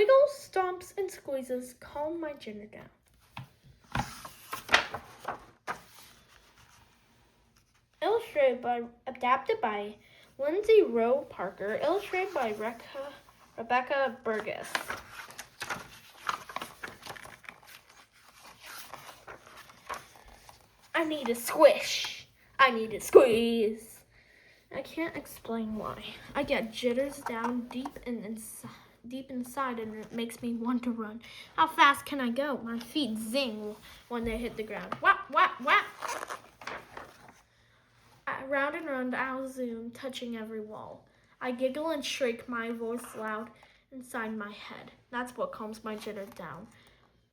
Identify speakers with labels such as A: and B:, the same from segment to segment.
A: Wiggles, Stomps, and Squeezes calm my jitter down. Adapted by Lindsay Rowe Parker, illustrated by Rebecca Burgess. I need a squish. I need a squeeze. I can't explain why. I get jitters down deep inside, and it makes me want to run. How fast can I go? My feet zing when they hit the ground. Whap, whap, whap. Round and round, I'll zoom, touching every wall. I giggle and shriek, my voice loud inside my head. That's what calms my jitter down.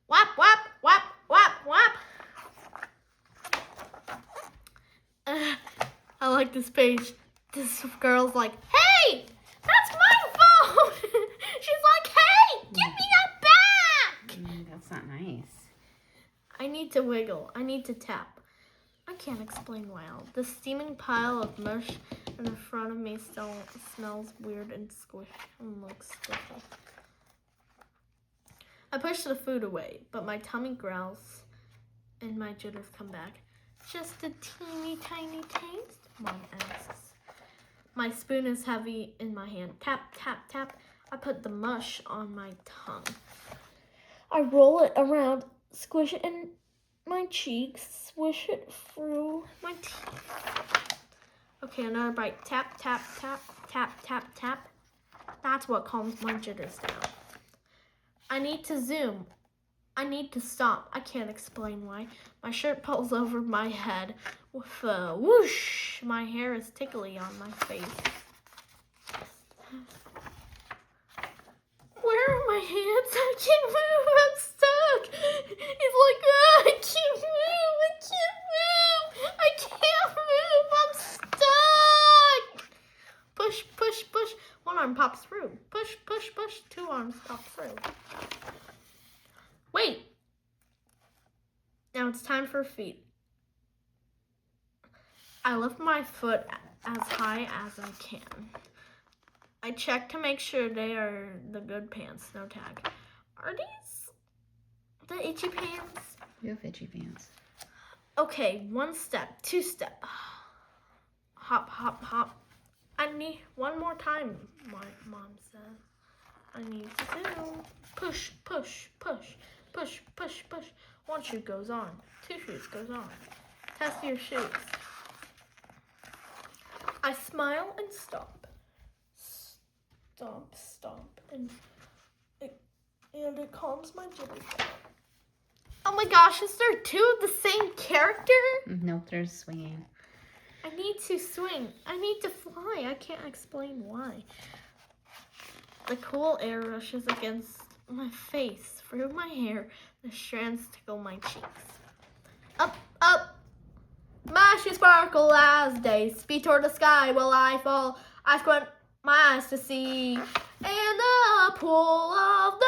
A: Whap, whap, whap, whap, whap. I like this page. This girl's like, hey, that's my phone. She's like, hey, give me that back.
B: That's not nice.
A: I need to wiggle. I need to tap. I can't explain why. The steaming pile of mush in the front of me still smells weird and squishy and looks squishy. I push the food away, but my tummy growls and my jitters come back. Just a teeny tiny taste? Mom asks. My spoon is heavy in my hand. Tap, tap, tap. I put the mush on my tongue. I roll it around, squish it in my cheeks, swish it through my teeth. Okay, another bite. Tap, tap, tap, tap, tap, tap. That's what calms my jitters down. I need to zoom. I need to stop. I can't explain why. My shirt pulls over my head with a whoosh. My hair is tickly on my face. Where are my hands? I can't move. I'm stuck. He's like, oh, I can't move. I can't move. I can't move. I'm stuck. Push, push, push. One arm pops through. Push, push, push. Two arms pop through. Wait. Now it's time for feet. I lift my foot as high as I can. I check to make sure they are the good pants, no tag. Are these the itchy pants?
B: You have itchy pants.
A: Okay, 1 step, 2 step. Hop, hop, hop. I need one more time, my mom says. I need to do. Push, push, push, push, push, push. 1 shoe goes on. 2 shoes goes on. Test your shoes. I smile and stomp. Stomp, stomp, and it calms my jitters down. Oh my gosh, is there 2 of the same character?
B: Nope, there's swinging.
A: I need to swing. I need to fly. I can't explain why. The cool air rushes against my face, through my hair. The strands tickle my cheeks. Up, up. My shoes sparkle as they speed toward the sky while I fall. I squint my eyes to see, and the pull of the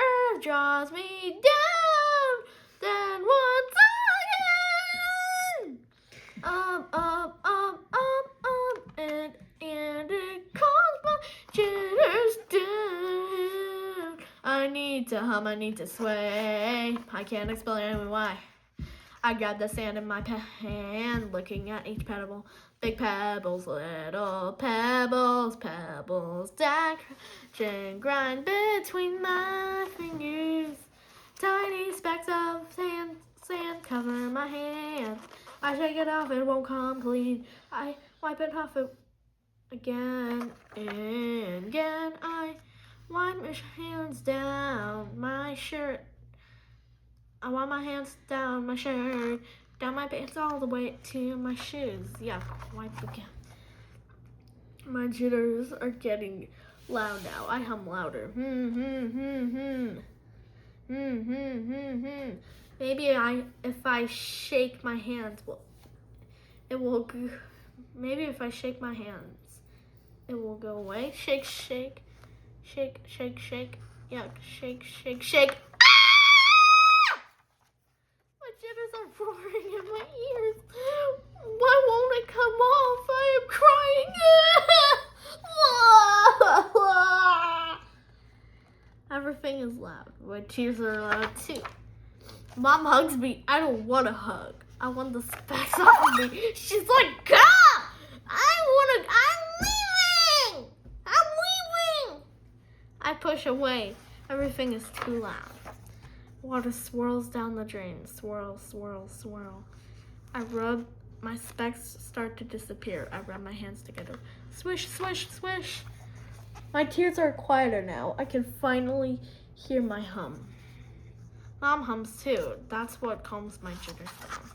A: earth draws me down. Then once again, up, and it calms my jitters down. I need to hum, I need to sway. I can't explain why. I grab the sand in my hand, looking at each pebble. Big pebbles, little pebbles, pebbles that crash and grind between my fingers. Tiny specks of sand cover my hand. I shake it off, it won't come clean. I wipe it off again and again. I wipe my hands down my shirt. I want my hands down my shirt, down my pants all the way to my shoes. Yeah, wipe again. My jitters are getting loud now. I hum louder. Maybe if I shake my hands, it will. Maybe if I shake my hands, it will go away. Shake, shake, shake, shake, shake. Yeah, shake, shake, shake. Jitters are roaring in my ears. Why won't it come off? I am crying. Everything is loud. My tears are loud too. Mom hugs me. I don't want a hug. I want the specs off of me. She's like, God! I'm leaving! I'm leaving! I push away. Everything is too loud. Water swirls down the drain. Swirl, swirl, swirl. I rub. My specs start to disappear. I rub my hands together. Swish, swish, swish. My tears are quieter now. I can finally hear my hum. Mom hums too. That's what calms my jitters down.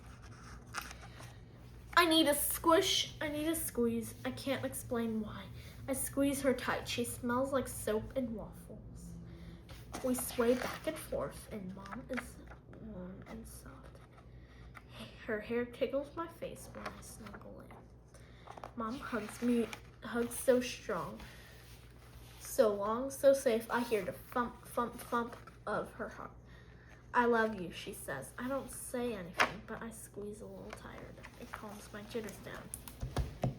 A: I need a squish. I need a squeeze. I can't explain why. I squeeze her tight. She smells like soap and waffles. We sway back and forth, and Mom is warm and soft. Her hair tickles my face when I snuggle in. Mom hugs so strong, so long, so safe. I hear the thump, thump, thump of her heart. I love you, she says. I don't say anything, but I squeeze a little tired. It calms my jitters down.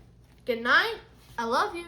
A: Good night. I love you.